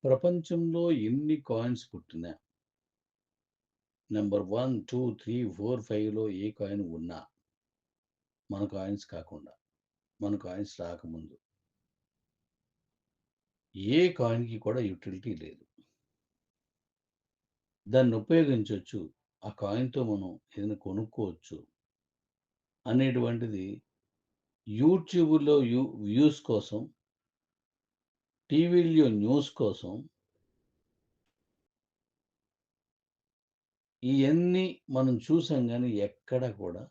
ప్రపంచంలో ఎన్ని కాయిన్స్ పుట్టినా నెంబర్ 1, 2, 3, 4, 5లో ఏ కాయిన్ ఉన్నా మన కాయిన్స్ కాకుండా, మన కాయిన్స్ రాకముందు ఏ కాయిన్‌కి కూడా యుటిలిటీ లేదు. దాన్ని ఉపయోగించొచ్చు. ఆ కాయిన్‌తో మనం ఏదైనా కొనుక్కోవచ్చు అనేటువంటిది యూట్యూబ్‌లో వ్యూస్ కోసం, టీవీల్లో న్యూస్ కోసం ఇయన్నీ మనం చూసాం గానీ ఎక్కడ కూడా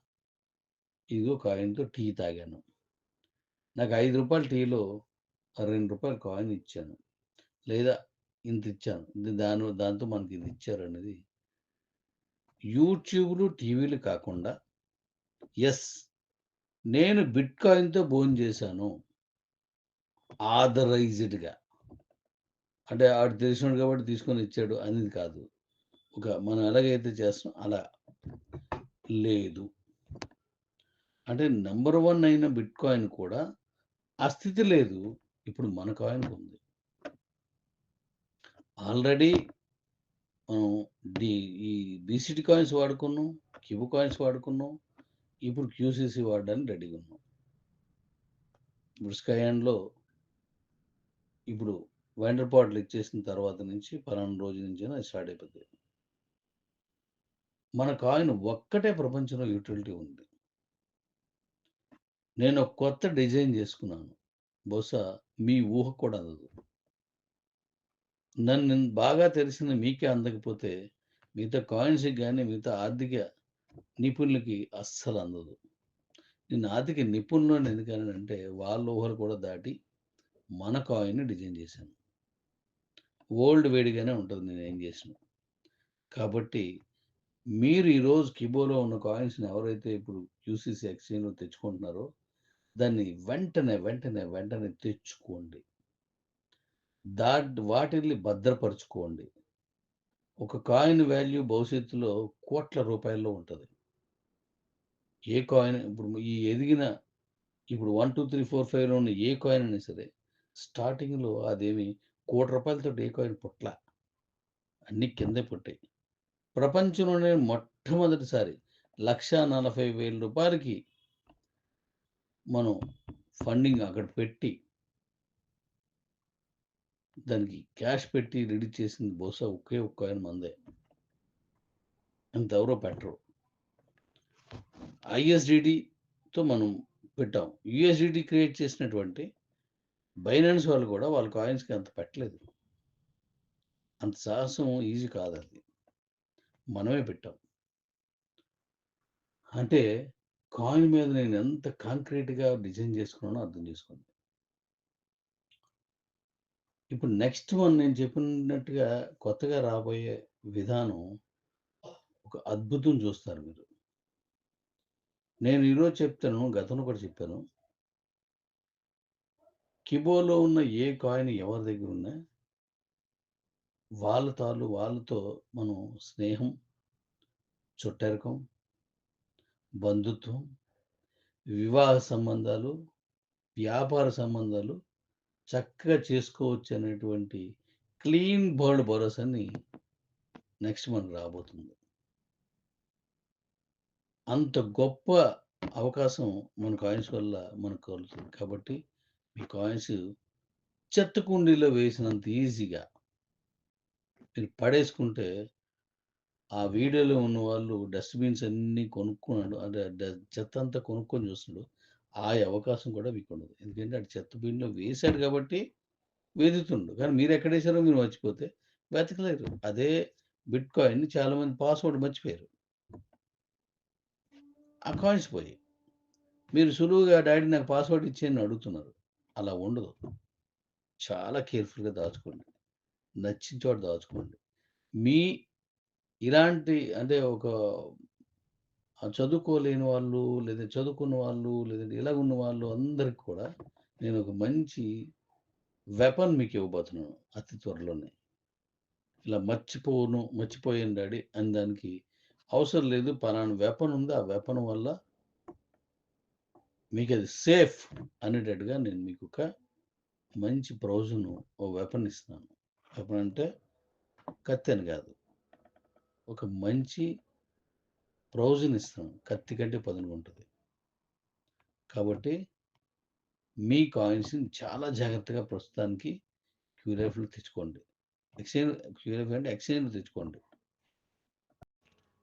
ఇదిగో కాయిన్‌తో టీ తాగాను. నాకు రూ. 5 టీలో రూ. 2 కాయిన్ ఇచ్చాను. లేదా ఇంతిచ్చాను. దాంతో మనకి ఇది ఇచ్చారనేది యూట్యూబ్‌లు, టీవీలు కాకుండా యెస్, నేను బిట్‌కాయిన్‌తో భోంచేశాను. ఆథరైజ్డ్‌గా. అంటే ఆడు తెలిసినోడు కాబట్టి తీసుకొని ఇచ్చాడు అనేది కాదు. మనం ఎలాగైతే చేస్తామో అలా లేదు. అంటే నంబర్ 1 అయిన బిట్‌కాయిన్ కూడా ఆ స్థితి లేదు. ఇప్పుడు మన కాయిన్‌కుంది. ఆల్రెడీ మనం డి ఈ బీసీటీ కాయిన్స్ వాడుకున్నాం. క్యూబ్ కాయిన్స్ వాడుకున్నాం. ఇప్పుడు క్యూసీసీ వాడడానికి రెడీగా ఉన్నాం. ఇప్పుడు స్కైయాన్‌లో ఇప్పుడు వెండర్ పాట్లు ఇచ్చేసిన తర్వాత నుంచి పలానా రోజు నుంచైనా అది స్టార్ట్ అయిపోద్ది. మన కాయిన్ ఒక్కటే ప్రపంచంలో యుటిలిటీ ఉంది. నేను ఒక కొత్త డిజైన్ చేసుకున్నాను. బహుశా మీ ఊహకు కూడా అందదు. నన్ను బాగా తెలిసిన మీకే అందకపోతే మిగతా కాయిన్స్‌కి గాని, మిగతా ఆర్థిక నిపుణులకి అస్సలు అందదు. నేను ఆర్థిక నిపుణులని ఎందుకన్నానంటే వాళ్ళ ఊహలు కూడా దాటి మన కాయిన్‌ని డిజైన్ చేశాను. ఓల్డ్ వేడిగానే ఉంటది నేనేం చేసినా. కాబట్టి మీరు ఈరోజు కిబోలో ఉన్న కాయిన్స్‌ని ఎవరైతే ఇప్పుడు యూసీసీ ఎక్స్‌చేంజ్‌లో తెచ్చుకుంటున్నారో దాన్ని వెంటనే తెచ్చుకోండి. వాటిల్ని భద్రపరుచుకోండి. ఒక కాయిన్ వాల్యూ భవిష్యత్తులో కోట్ల రూపాయల్లో ఉంటది. ఏ కాయిన్ ఇప్పుడు ఈ ఎదిగిన ఇప్పుడు 1, 2, 3, 4, 5లో ఉన్న ఏ కాయిన్ అయినా సరే స్టార్టింగ్‌లో అదేమి రూ. 1,00,00,000తోటి ఏ కాయిన్ పుట్టల. అన్నీ కిందే పుట్టాయి. ప్రపంచంలోనే మొట్టమొదటిసారి రూ. 1,40,000కి మనం ఫండింగ్ అక్కడ పెట్టి దానికి క్యాష్ పెట్టి రెడీ చేసింది బహుశా ఒకే ఒక్క కాయిన్ మనదే. ఇంకెవరో పెట్టరు. ఐఎస్‌డిడితో మనం పెట్టాం. యూఎస్‌డిడి క్రియేట్ చేసినటువంటి బైనాన్స్ వాళ్ళు కూడా వాళ్ళ కాయిన్స్‌కి అంత పెట్టలేదు. అంత సాహసం ఈజీ కాదది. మనమే పెట్టాం. అంటే కాయిన్ మీద నేను ఎంత కాంక్రీట్‌గా డిజైన్ చేసుకున్నానో అర్థం చేసుకోండి. ఇప్పుడు నెక్స్ట్ వన్ నేను చెప్పినట్టుగా కొత్తగా రాబోయే విధానం ఒక అద్భుతం చూస్తారు మీరు. నేను ఈరోజు చెప్తాను, గతంలో కూడా చెప్పాను. కిబోలో ఉన్న ఏ కాయిన్ ఎవరి దగ్గరున్నా వాళ్ళతో మనం స్నేహం, చుట్టరికం, బంధుత్వం, వివాహ సంబంధాలు, వ్యాపార సంబంధాలు చక్కగా చేసుకోవచ్చనేటువంటి క్లీన్ బోర్డ్ భరోసాని నెక్స్ట్ మనకు రాబోతుంది. అంత గొప్ప అవకాశం మన కాయిన్స్ వల్ల మనకు కలుగుతుంది. కాబట్టి మీ కాయిన్స్ చెత్త కుండీలో వేసినంత ఈజీగా మీరు పడేసుకుంటే ఆ వీడియోలో ఉన్నవాళ్ళు డస్ట్‌బిన్స్ అన్నీ కొనుక్కున్నాడు. అంటే చెత్తంతా కొనుక్కొని చూస్తున్నాడు. ఆ అవకాశం కూడా మీకుండదు. ఎందుకంటే ఆడు చెత్త బిన్‌లో వేశాడు కాబట్టి వెతుకుతుండు. కానీ మీరెక్కడేశారో మీరు మర్చిపోతే వెతకలేరు. అదే బిట్‌కాయిన్ చాలామంది పాస్వర్డ్ మర్చిపోయారు. ఆ కాయిన్స్ పోయాయి. మీరు సులువుగా డాడీ నాకు పాస్వర్డ్ ఇచ్చేయని అడుగుతున్నారు. అలా ఉండదు. చాలా కేర్‌ఫుల్‌గా దాచుకోండి. నచ్చిన చోట దాచుకోండి. మీ ఇలాంటి అంటే ఒక చదువుకోలేని వాళ్ళు, లేదా చదువుకున్న వాళ్ళు, లేదంటే ఇలాగున్న వాళ్ళు అందరికి కూడా నేను ఒక మంచి వెపన్ మీకు ఇవ్వబోతున్నాను అతి త్వరలోనే. ఇలా మర్చిపోయాను డాడీ అని దానికి అవసరం లేదు. పలానా వెపన్ ఉంది. ఆ వెపన్ వల్ల మీకది సేఫ్ అనేటట్టుగా నేను మీకొక మంచి బ్రౌజర్‌ను, ఓ వెపన్ ఇస్తున్నాను. అంటే కత్తి అని కాదు. ఒక మంచి ప్రొవిజన్ ఇస్తాం. కత్తి కంటే పదునుగా ఉంటది. కాబట్టి మీ కాయిన్స్‌ని చాలా జాగ్రత్తగా ప్రస్తుతానికి క్యూలైఫ్‌లో తెచ్చుకోండి. క్యూలైఫ్ అంటే ఎక్స్‌చేంజ్‌లో తెచ్చుకోండి.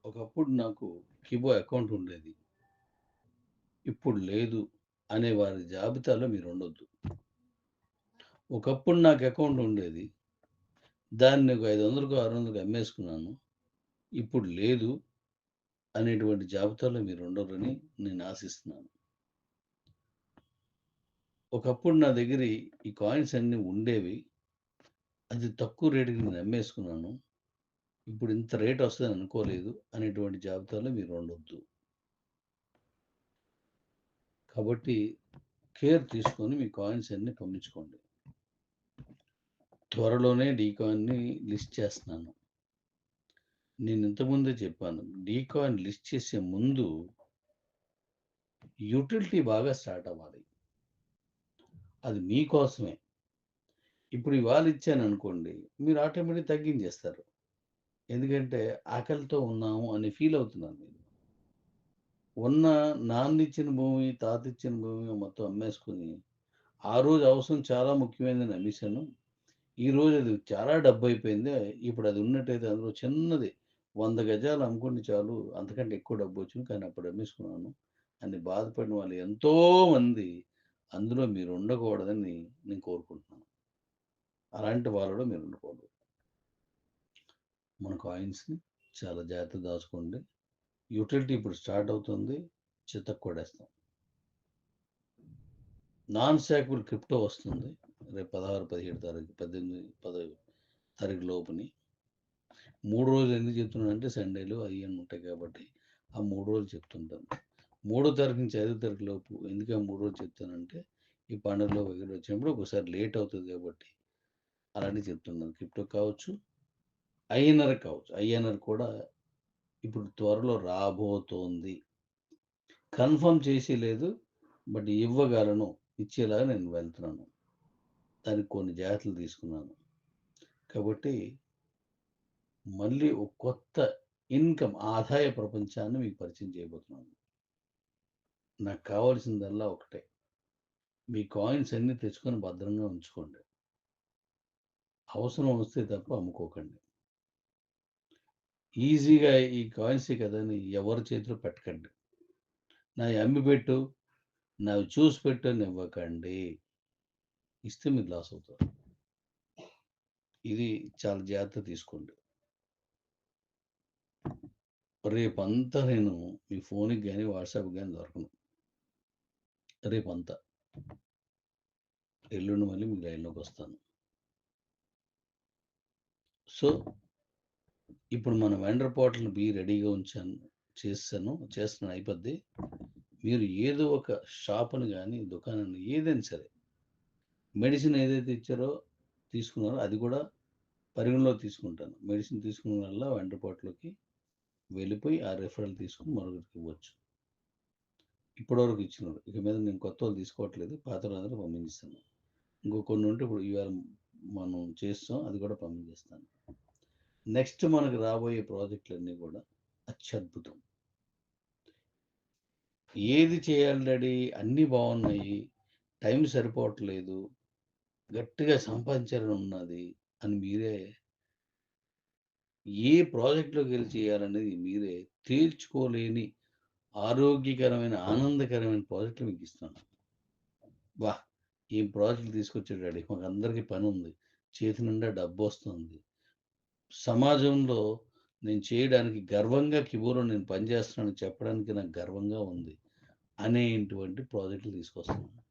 ఒకప్పుడు నాకు కిబో అకౌంట్ ఉండేది. ఇప్పుడు లేదు అనే వారి జాబితాలో మీరుండొద్దు. ఒకప్పుడు నాకు అకౌంట్ ఉండేది. దాన్ని ఒక 500కో, 600కో అమ్మేసుకున్నాను. ఇప్పుడు లేదు అనేటువంటి జాబితాలో మీరుండరని నేను ఆశిస్తున్నాను. ఒకప్పుడు నా దగ్గర ఈ కాయిన్స్ అన్నీ ఉండేవి. అది తక్కువ రేటుకి నేను అమ్మేసుకున్నాను. ఇప్పుడు ఇంత రేట్ వస్తదని అనుకోలేదు అనేటువంటి జాబితాలో మీరుండొద్దు. కాబట్టి కేర్ తీసుకొని మీ కాయిన్స్ అన్నీ పంపించుకోండి. త్వరలోనే డీకాయిన్‌ని లిస్ట్ చేస్తున్నాను. నేను ఇంతకుముందే చెప్పాను. డీకాయిన్ లిస్ట్ చేసే ముందు యుటిలిటీ బాగా స్టార్ట్ అవ్వాలి. అది మీకోసమే. ఇప్పుడు ఇవాళ ఇచ్చాననుకోండి, మీరు ఆటోమేటిక్‌గా తగ్గించేస్తారు. ఎందుకంటే ఆకలితో ఉన్నాము అని ఫీల్ అవుతున్నారు మీరు. ఉన్న నాన్నిచ్చిన భూమి, తాతిచ్చిన భూమి మొత్తం అమ్మేసుకొని, ఆ రోజు అవసరం చాలా ముఖ్యమైనదని అమ్మేశాను. ఈరోజు అది చాలా డబ్బయిపోయింది. ఇప్పుడు అది ఉన్నట్టయితే అందులో చిన్నది 100 గజాలు అమ్ముకుంటే చాలు. అంతకంటే ఎక్కువ డబ్బొచ్చును. కానీ అప్పుడు అమ్మేసుకున్నాను అని బాధపడిన వాళ్ళు ఎంతోమంది అందులో మీరు ఉండకూడదని నేను కోరుకుంటున్నాను. అలాంటి వాళ్ళలో మీరు ఉండకూడదు. మన కాయిన్స్‌ని చాలా జాగ్రత్తగా దాచుకోండి. యుటిలిటీ ఇప్పుడు స్టార్ట్ అవుతుంది. చితక్ కొడేస్తాం. నాన్ స్టాకబుల్ క్రిప్టో వస్తుంది. రేపు 16, 17 తారీఖు 18, 10 తారీఖు లోపుని. 3 రోజులు ఎందుకు చెప్తున్నానంటే సండేలు అయ్యన్నీ ఉంటాయి కాబట్టి ఆ 3 రోజులు చెప్తుంటాను. 3 తారీఖు నుంచి 5 తారీఖు లోపు ఎందుకు ఆ 3 రోజులు చెప్తానంటే ఈ పండుగలో వగైరా వచ్చినప్పుడు ఒకసారి లేట్ అవుతుంది కాబట్టి అలాంటివి చెప్తున్నాను. క్రిప్టో కావచ్చు, ఐఎన్ఆర్ కావచ్చు. ఐఎన్ఆర్ కూడా ఇప్పుడు త్వరలో రాబోతోంది. కన్ఫర్మ్ చేసి లేదు. బట్ ఇవ్వగలను. ఇచ్చేలాగా నేను వెళ్తున్నాను. దానికి కొన్ని జాగ్రత్తలు తీసుకున్నాను. కాబట్టి మళ్ళీ ఒక కొత్త ఇన్‌కమ్ ఆదాయ ప్రపంచాన్ని మీకు పరిచయం చేయబోతున్నాను. నాకు కావాల్సిందల్లా ఒకటే. మీ కాయిన్స్ అన్నీ తెచ్చుకొని భద్రంగా ఉంచుకోండి. అవసరం వస్తే తప్ప అమ్ముకోకండి. ఈజీగా ఈ కాయిన్సే కదా అని ఎవరి చేతిలో పెట్టకండి. నాయి అమ్మి పెట్టు, నావి చూసి పెట్టు అని ఇవ్వకండి. ఇస్తే మీరు లాస్ అవుతారు. ఇది చాలా జాగ్రత్త తీసుకోండి. రేపంతా నేను మీ ఫోన్‌కి గాని, వాట్సాప్‌కి గాని దొరకను. రేపంతా. ఎల్లుండి మళ్ళీ మీకు లైన్‌లోకొస్తాను. సో, ఇప్పుడు మన వెండర్ పోర్టల్ రెడీగా ఉంచాను. చేస్తున్నాను అయిపోద్ది. మీరు ఏదో ఒక షాపుని గాని, దుకాణాన్ని ఏదైనా సరే, మెడిసిన్ ఏదైతే ఇచ్చారో తీసుకున్నారో అది కూడా పరిగణలోకి తీసుకుంటాను. మెడిసిన్ తీసుకున్న వల్ల వెండర్ పోర్టల్‌లోకి వెళ్ళిపోయి ఆ రిఫరల్ తీసుకొని మరొకరికి ఇవ్వచ్చు. ఇప్పటివరకు ఇచ్చినోరు. ఇక మీద నేను కొత్తోళ్ళు తీసుకోవట్లేదు. పాతోళ్ళందరిని పంపించేస్తాను. ఇంకో కొన్ని ఉంటే ఇప్పుడు ఇవాళ మనం చేస్తాం. అది కూడా పంపించేస్తాను. నెక్స్ట్ మనకు రాబోయే ప్రాజెక్టులన్నీ కూడా అత్యద్భుతం. ఏది చేయాలి డాడీ? అన్నీ బాగున్నాయి. టైం సరిపోవట్లేదు. గట్టిగా సంపాదించాలని ఉన్నది అని మీరే ఏ ప్రాజెక్ట్‌లోకెళ్ళి చేయాలనేది మీరే తేల్చుకోలేని ఆరోగ్యకరమైన, ఆనందకరమైన ప్రాజెక్ట్‌లు మీకిస్తాను. వాహ్! ఏం ప్రాజెక్ట్‌లు తీసుకొచ్చాడు డాడీ. మాకందరికీ పనుంది. చేతి నిండా డబ్బొస్తుంది. సమాజంలో నేను చేయడానికి గర్వంగా కిబోలో నేను పనిచేస్తున్నానని చెప్పడానికి నాకు గర్వంగా ఉంది. అనేటువంటి ప్రాజెక్టులు తీసుకొస్తున్నాను.